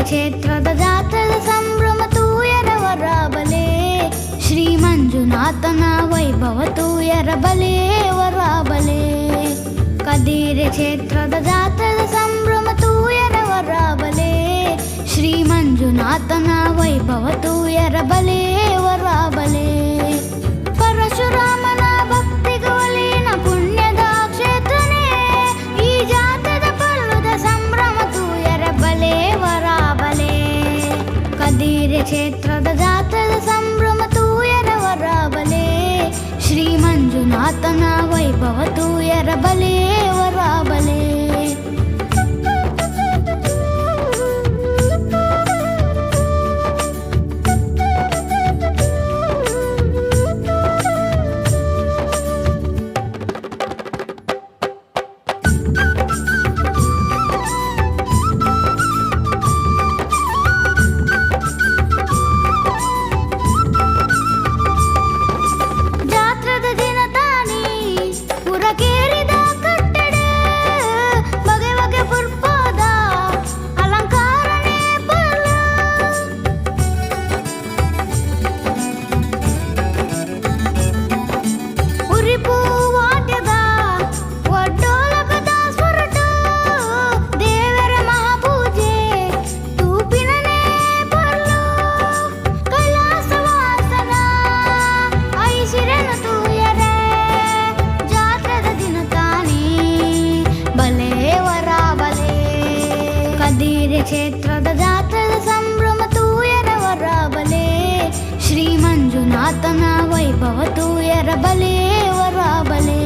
ಕ್ಷೇತ್ರದ ಜಾತ್ರದ ಸಂಭ್ರಮ ತೂಯರವರ ಬಲೆ, ಶ್ರೀ ಮಂಜುನಾಥನ ವೈಭವ ತೂಯರ ಬಲೆ ವರ ಬಲೆ. ಕದಿರೆ ಕ್ಷೇತ್ರದ ಜಾತ್ರದ ಸಂಭ್ರಮ ತೂಯರವರ ಬಲೆ, ಶ್ರೀ ಮಂಜುನಾಥನ ವೈಭವ ತೂಯರ ಬಲೆ ವರ ಬಲೆ. ಪರಶುರಾಮನ ಭಕ್ತಿಗೋಲಿನ ಪುಣ್ಯದ ಕ್ಷೇತ್ರನೇ ಈ ಜಾತದ ಪಲ್ಲುದ ಸಂಭ್ರಮ ತೂಯರ ಬಲೆ ವರ ಬಲೆ. ಕದಿರೆ ಕ್ಷೇತ್ರದ ಜಾತ್ರದ ಸಂಭ್ರಮ ತೂಯರ ವರ ಬಲೆ, ಶ್ರೀ ಮಂಜುನಾಥನ ವೈಭವ ತೂಯರ ಬಲೆ ವರ ಬಲೆ. ಕ್ಷೇತ್ರದ ಜಾತ್ರದ ಸಂಭ್ರಮ ತೂಯರ ವರ ಬಲೆ, ಶ್ರೀ ಮಂಜುನಾಥನ ವೈಭವ ತೂಯರ ಬಲೆ ವರ ಬಲೆ.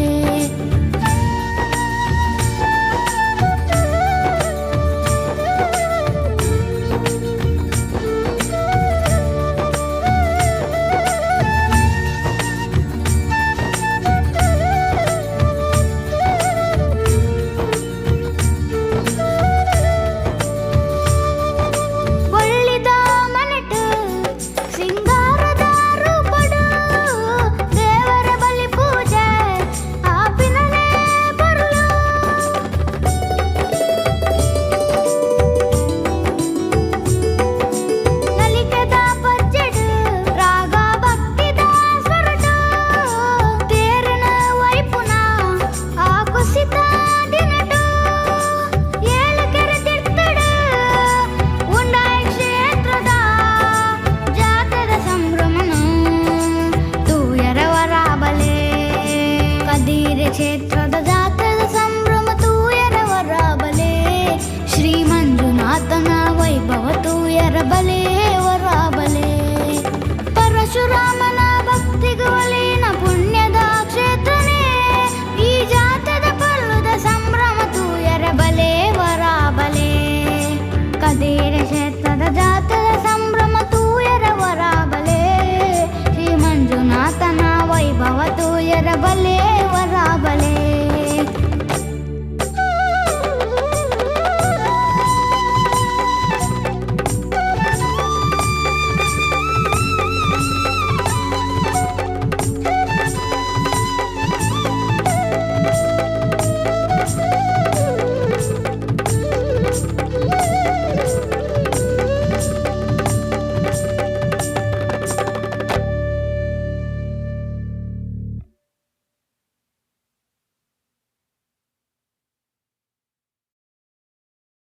ಕ್ಷೇತ್ರದ